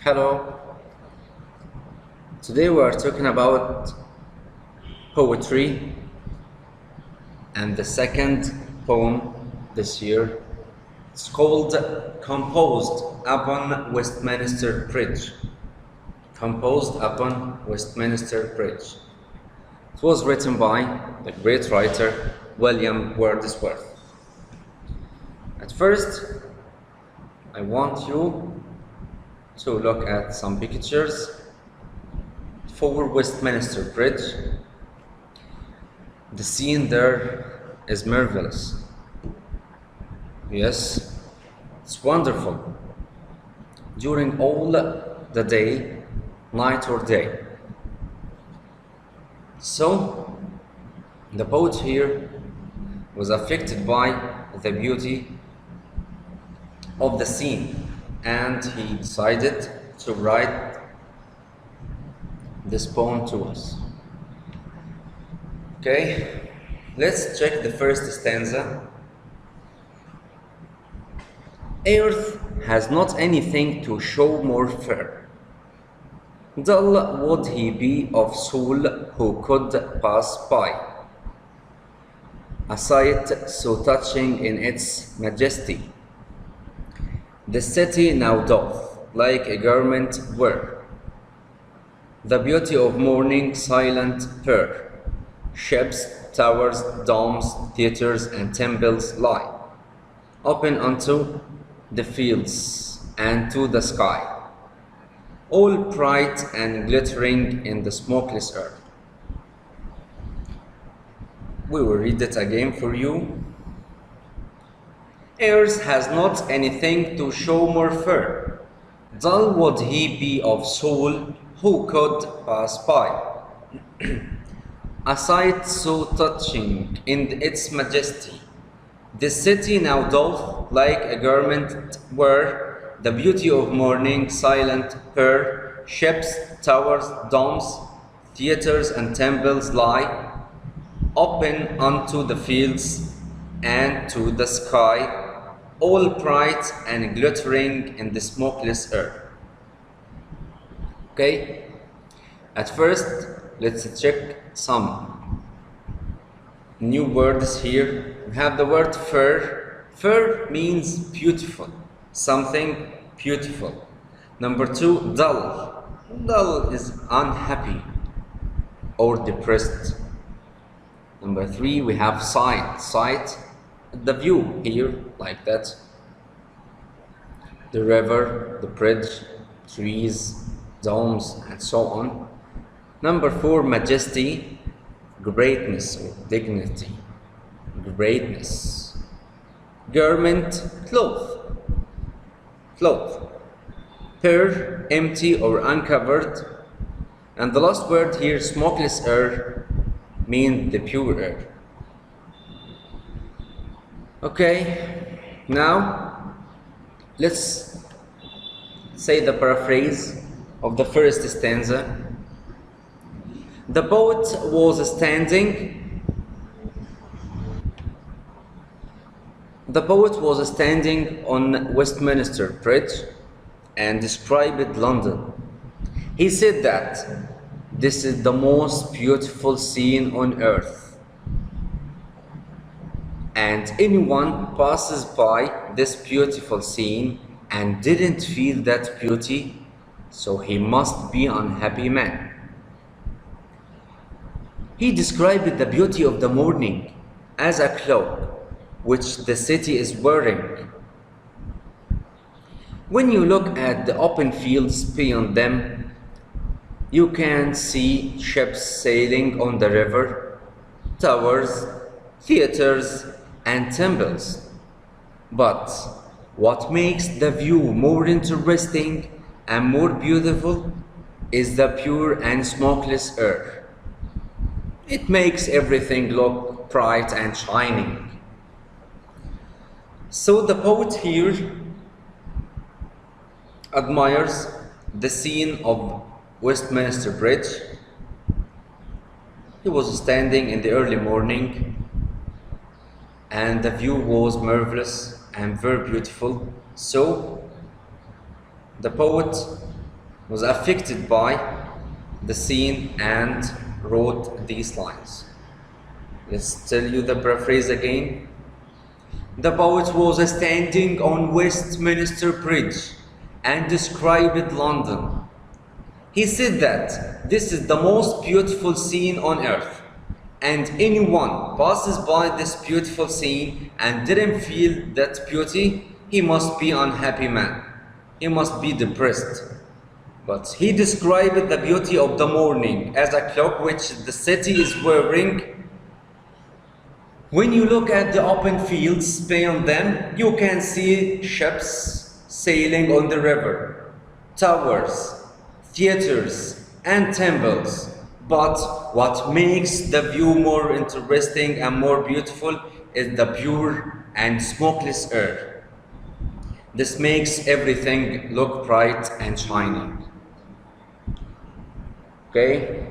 Hello. Today we are talking about poetry and the second poem this year. It's called Composed Upon Westminster Bridge. Composed Upon Westminster Bridge. It was written by the great writer William Wordsworth. At first, I want you to look at some pictures for Westminster Bridge. The scene there is marvelous. Yes, it's wonderful. During all the day, night or day. So, the poet here was affected by the beauty of the scene, and he decided to write this poem to us. Okay, let's check the first stanza. Earth has not anything to show more fair. Dull would he be of soul who could pass by. A sight so touching in its majesty, the city now doth like a garment wear. The beauty of morning silent pearl. Ships, towers, domes, theatres, and temples lie open unto the fields and to the sky, all bright and glittering in the smokeless earth. We will read it again for you. Earth has not anything to show more fair. Dull would he be of soul who could pass by. A sight so touching in its majesty, the city now doth like a garment wear. The beauty of morning silent pearl. Ships, towers, domes, theatres, and temples lie open unto the fields and to the sky, all bright and glittering in the smokeless earth. Okay, at first let's check some new words here. We have the word fair. Fair means beautiful, something beautiful. Number two, dull. Dull is unhappy or depressed. Number three, we have sight. Sight, the view here, like that. The river, the bridge, trees, domes, and so on. Number four, majesty, greatness or dignity. Greatness. Garment, cloth. Cloth. Pearl, empty or uncovered. And the last word here, smokeless air, means the pure air. Okay, now let's say the paraphrase of the first stanza. The poet was standing on Westminster Bridge and described London. He said that this is the most beautiful scene on earth, and anyone passes by this beautiful scene and didn't feel that beauty, so he must be an unhappy man. He described the beauty of the morning as a cloak which the city is wearing. When you look at the open fields beyond them, you can see ships sailing on the river, towers, theatres, and temples. But what makes the view more interesting and more beautiful is the pure and smokeless air. It makes everything look bright and shining. So the poet here admires the scene of Westminster Bridge. He was standing in the early morning and the view was marvelous and very beautiful. So the poet was affected by the scene and wrote these lines. Let's tell you the paraphrase again. The poet was standing on Westminster Bridge and described London. He said that this is the most beautiful scene on earth, and anyone passes by this beautiful scene and didn't feel that beauty, he must be an unhappy man. He must be depressed. But he described the beauty of the morning as a cloak which the city is wearing. When you look at the open fields beyond them, you can see ships sailing on the river, towers, theaters, and temples. But what makes the view more interesting and more beautiful is the pure and smokeless air. This makes everything look bright and shining. Okay?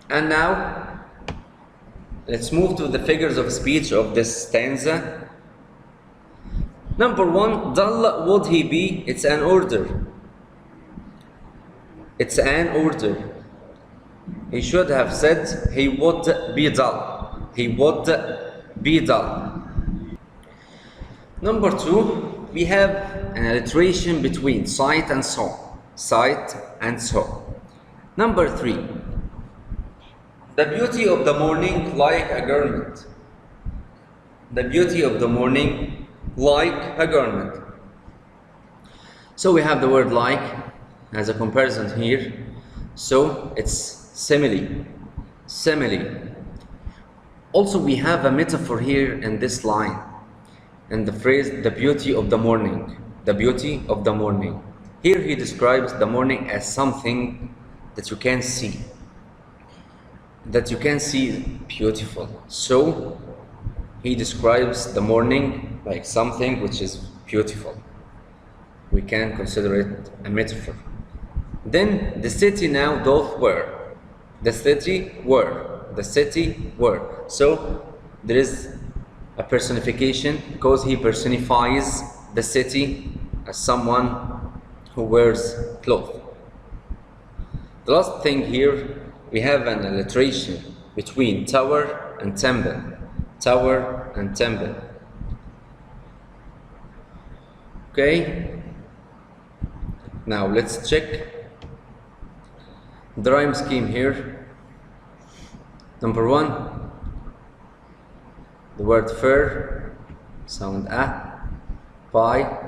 And now, let's move to the figures of speech of this stanza. Number one, dull would he be? It's an order. It's an order. He should have said he would be dull. He would be dull. Number two, we have an alliteration between sight and saw. Sight and saw. Number three, the beauty of the morning like a garment. The beauty of the morning like a garment. So we have the word like as a comparison here. So it's simile. Simile. Also we have a metaphor here in this line. And the phrase, the beauty of the morning. The beauty of the morning. Here he describes the morning as something that you can see. That you can see beautiful. So he describes the morning like something which is beautiful. We can consider it a metaphor. Then the city now doth were. The city were. The city were. So there is a personification because he personifies the city as someone who wears clothes. The last thing here, we have an alliteration between tower and temple. Tower and temple. Okay? Now let's check the rhyme scheme here. Number one, the word fur, sound a, pie,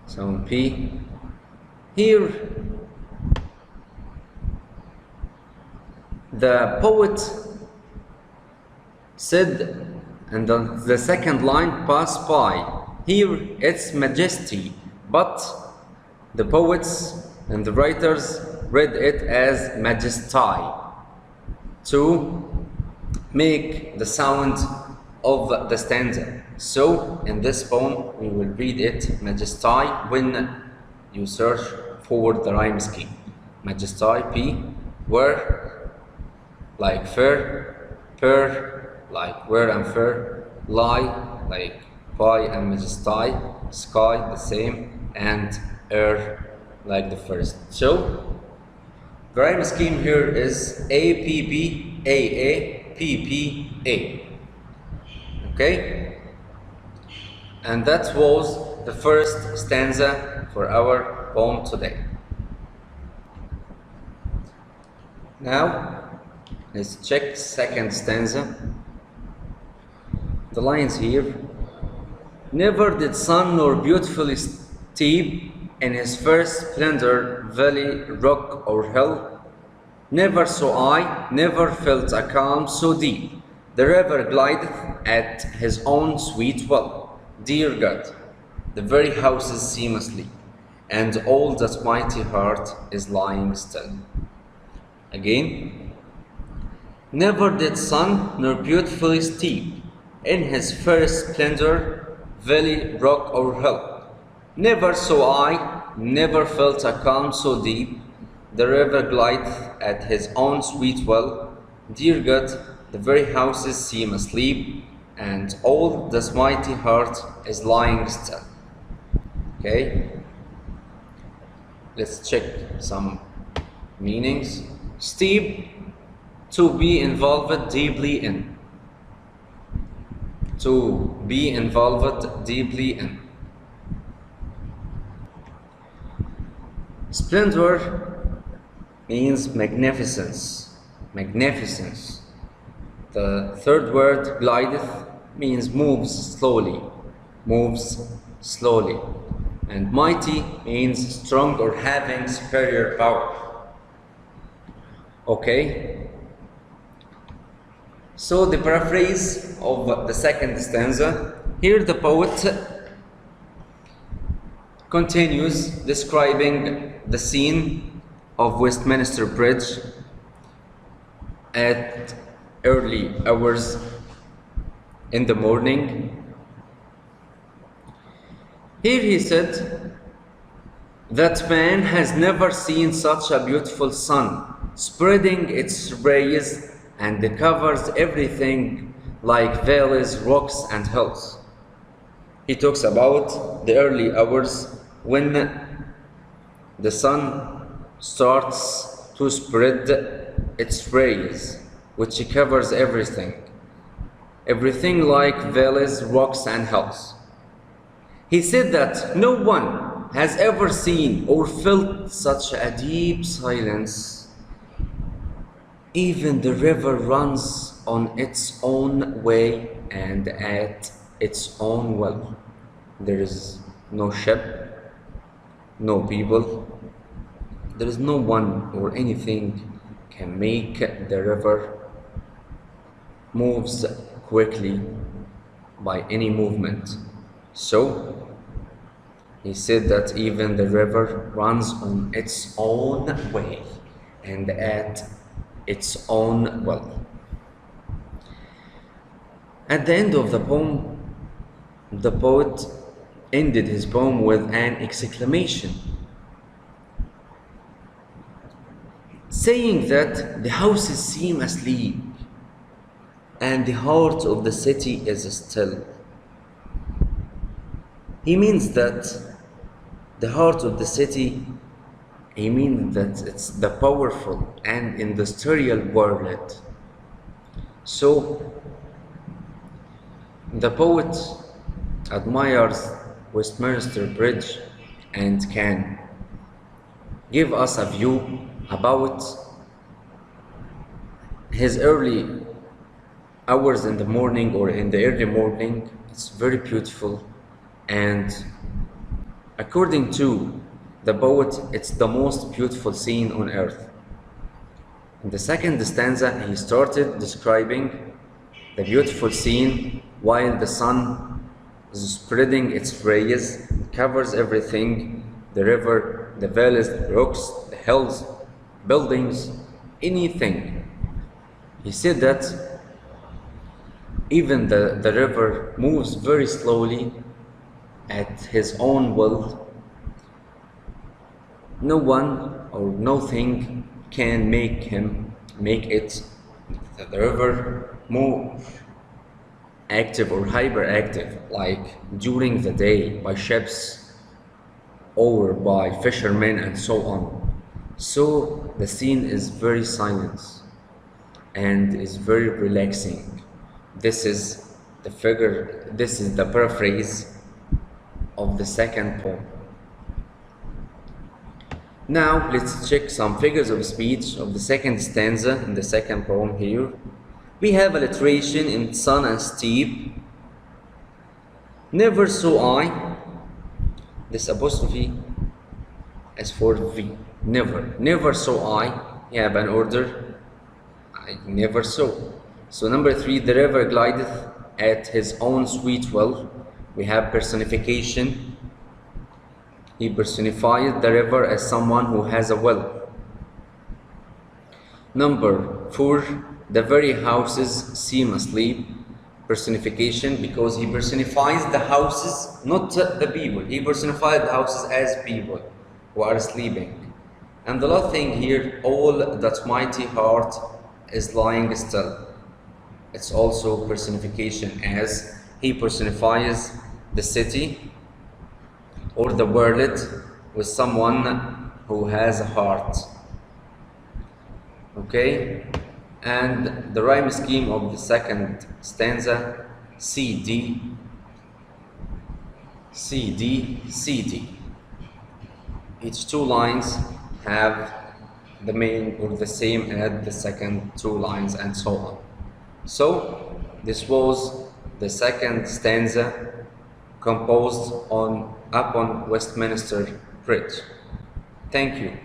sound p. Here, the poet said, and the second line, pass by. Here it's majesty, but the poets and the writers read it as majesty to make the sound of the stanza. So in this poem we will read it majesty when you search for the rhyme scheme. Majesty, P, were, like fur, per, like were and fur, lie, like pie and majesty, sky, the same, and air, like the first. So the rhyme scheme here is A, P, B, A, A, P, P, A. Okay? And that was the first stanza for our poem today. Now, let's check second stanza. The lines here. Never did sun nor beautiful steep in his first splendor, valley, rock, or hill. Never saw I, never felt a calm so deep. The river glideth at his own sweet will. Dear God, the very houses seem asleep, and all that mighty heart is lying still. Again. Never did sun nor beautiful steep in his first splendor, valley, rock, or hill. Never saw I, never felt a calm so deep. The river glideth at his own sweet will. Dear God, the very houses seem asleep, and all this mighty heart is lying still. Okay? Let's check some meanings. Steep, to be involved deeply in. To be involved deeply in. Splendor means magnificence. Magnificence. The third word, glideth, means moves slowly. Moves slowly. And mighty means strong or having superior power. Okay? So the paraphrase of the second stanza. Here the poet continues describing the scene of Westminster Bridge at early hours in the morning. Here he said that man has never seen such a beautiful sun spreading its rays and covers everything like valleys, rocks, and hills. He talks about the early hours when the sun starts to spread its rays, which covers everything. Everything like valleys, rocks, and hills. He said that no one has ever seen or felt such a deep silence. Even the river runs on its own way and at its own will. There is no ship, no people. There is no one or anything can make the river moves quickly by any movement. So he said that even the river runs on its own way and at its own will. At the end of the poem, the poet ended his poem with an exclamation, saying that the houses seem asleep and the heart of the city is still. He means that the heart of the city, he means that it's the powerful and industrial world. So the poet admires Westminster Bridge and can give us a view about his early hours in the morning or in the early morning. It's very beautiful, and according to the poet, it's the most beautiful scene on earth. In the second stanza, he started describing the beautiful scene while the sun is spreading its rays, covers everything, the river, the valleys, the rocks, the hills, buildings, anything. He said that even the river moves very slowly at his own will. No one or no thing can make it, the river, move active or hyperactive like during the day by ships or by fishermen and so on. So the scene is very silent and is very relaxing. This is the paraphrase of the second poem. Now let's check some figures of speech of the second stanza in the second poem here. We have alliteration in sun and steep. Never saw I. This apostrophe is for V. Never saw I. You have an order. I never saw. So number 3, the river glideth at his own sweet will. We have personification. He personified the river as someone who has a will. Number 4, the very houses seem asleep. Personification, because he personifies the houses, not the people. He personified the houses as people who are sleeping. And the last thing here, all that mighty heart is lying still. It's also personification, as he personifies the city or the world with someone who has a heart. Okay, and the rhyme scheme of the second stanza: C D C D C D. Each two lines have the main or the same as the second two lines, and so on. So this was the second stanza composed upon Westminster Bridge. Thank you.